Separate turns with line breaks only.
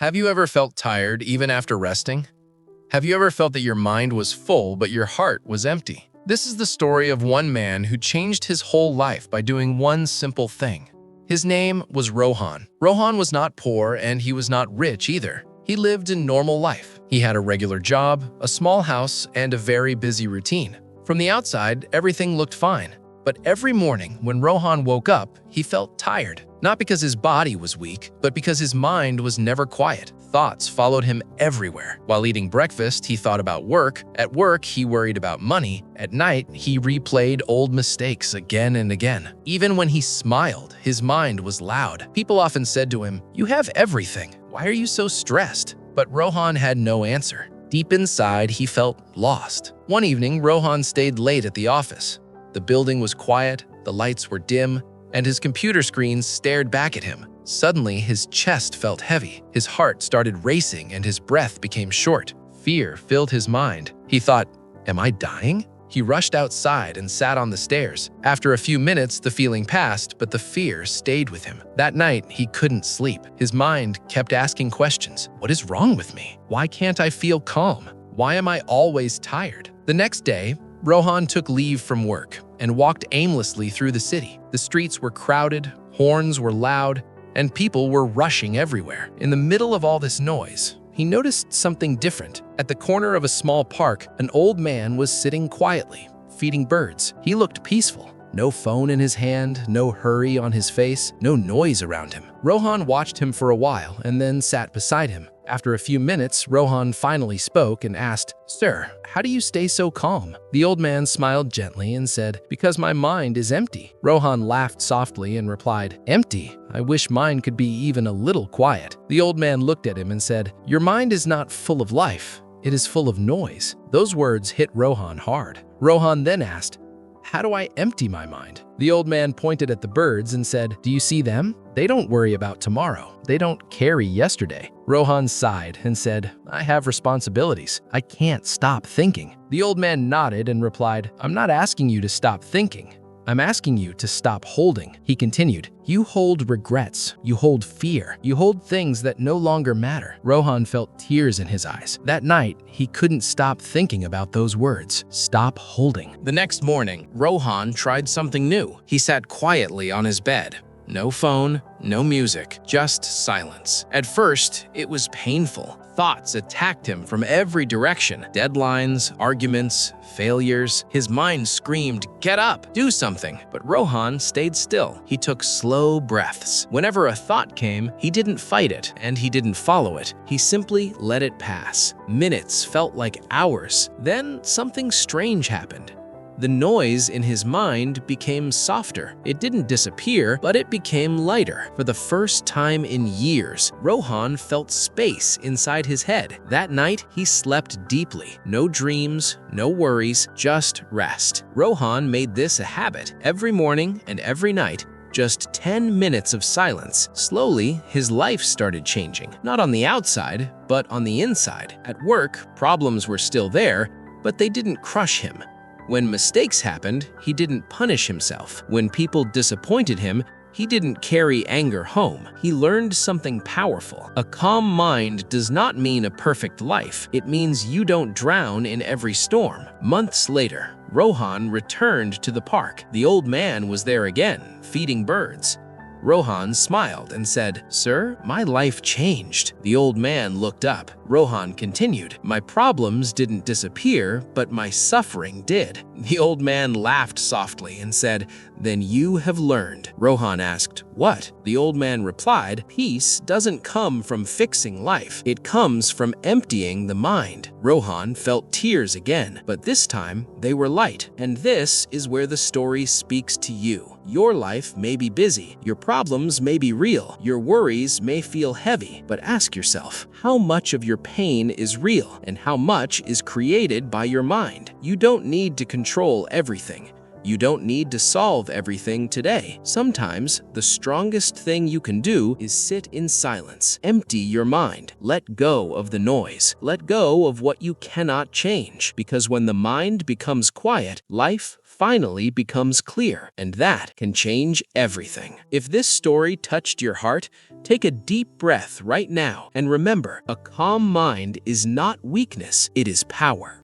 Have you ever felt tired even after resting? Have you ever felt that your mind was full but your heart was empty? This is the story of one man who changed his whole life by doing one simple thing. His name was Rohan. Rohan was not poor and he was not rich either. He lived a normal life. He had a regular job, a small house, and a very busy routine. From the outside, everything looked fine. But every morning when Rohan woke up, he felt tired. Not because his body was weak, but because his mind was never quiet. Thoughts followed him everywhere. While eating breakfast, he thought about work. At work, he worried about money. At night, he replayed old mistakes again and again. Even when he smiled, his mind was loud. People often said to him, "You have everything. Why are you so stressed?" But Rohan had no answer. Deep inside, he felt lost. One evening, Rohan stayed late at the office. The building was quiet, the lights were dim, and his computer screen stared back at him. Suddenly, his chest felt heavy. His heart started racing and his breath became short. Fear filled his mind. He thought, "Am I dying?" He rushed outside and sat on the stairs. After a few minutes, the feeling passed, but the fear stayed with him. That night, he couldn't sleep. His mind kept asking questions. What is wrong with me? Why can't I feel calm? Why am I always tired? The next day, Rohan took leave from work and walked aimlessly through the city. The streets were crowded, horns were loud, and people were rushing everywhere. In the middle of all this noise, he noticed something different. At the corner of a small park, an old man was sitting quietly, feeding birds. He looked peaceful. No phone in his hand, no hurry on his face, no noise around him. Rohan watched him for a while and then sat beside him. After a few minutes, Rohan finally spoke and asked, "Sir, how do you stay so calm?" The old man smiled gently and said, "Because my mind is empty." Rohan laughed softly and replied, "Empty? I wish mine could be even a little quiet." The old man looked at him and said, "Your mind is not full of life. It is full of noise." Those words hit Rohan hard. Rohan then asked, "How do I empty my mind?" The old man pointed at the birds and said, "Do you see them? They don't worry about tomorrow. They don't carry yesterday." Rohan sighed and said, "I have responsibilities. I can't stop thinking." The old man nodded and replied, "I'm not asking you to stop thinking. I'm asking you to stop holding." He continued, "You hold regrets, you hold fear, you hold things that no longer matter." Rohan felt tears in his eyes. That night, he couldn't stop thinking about those words, "Stop holding." The next morning, Rohan tried something new. He sat quietly on his bed. No phone, no music, just silence. At first, it was painful. Thoughts attacked him from every direction. Deadlines, arguments, failures. His mind screamed, "Get up, do something." But Rohan stayed still. He took slow breaths. Whenever a thought came, he didn't fight it and he didn't follow it. He simply let it pass. Minutes felt like hours. Then something strange happened. The noise in his mind became softer. It didn't disappear, but it became lighter. For the first time in years, Rohan felt space inside his head. That night, he slept deeply. No dreams, no worries, just rest. Rohan made this a habit. Every morning and every night, just 10 minutes of silence. Slowly, his life started changing. Not on the outside, but on the inside. At work, problems were still there, but they didn't crush him. When mistakes happened, he didn't punish himself. When people disappointed him, he didn't carry anger home. He learned something powerful. A calm mind does not mean a perfect life. It means you don't drown in every storm. Months later, Rohan returned to the park. The old man was there again, feeding birds. Rohan smiled and said, "Sir, my life changed." The old man looked up. Rohan continued, "My problems didn't disappear, but my suffering did." The old man laughed softly and said, "Then you have learned." Rohan asked, "What?" The old man replied, "Peace doesn't come from fixing life. It comes from emptying the mind." Rohan felt tears again, but this time they were light. And this is where the story speaks to you. Your life may be busy, your problems may be real, your worries may feel heavy, but ask yourself, how much of your pain is real and how much is created by your mind? You don't need to control everything.
You don't need to solve everything today. Sometimes, the strongest thing you can do is sit in silence. Empty your mind. Let go of the noise. Let go of what you cannot change. Because when the mind becomes quiet, life finally becomes clear, and that can change everything. If this story touched your heart, take a deep breath right now and remember, a calm mind is not weakness, it is power.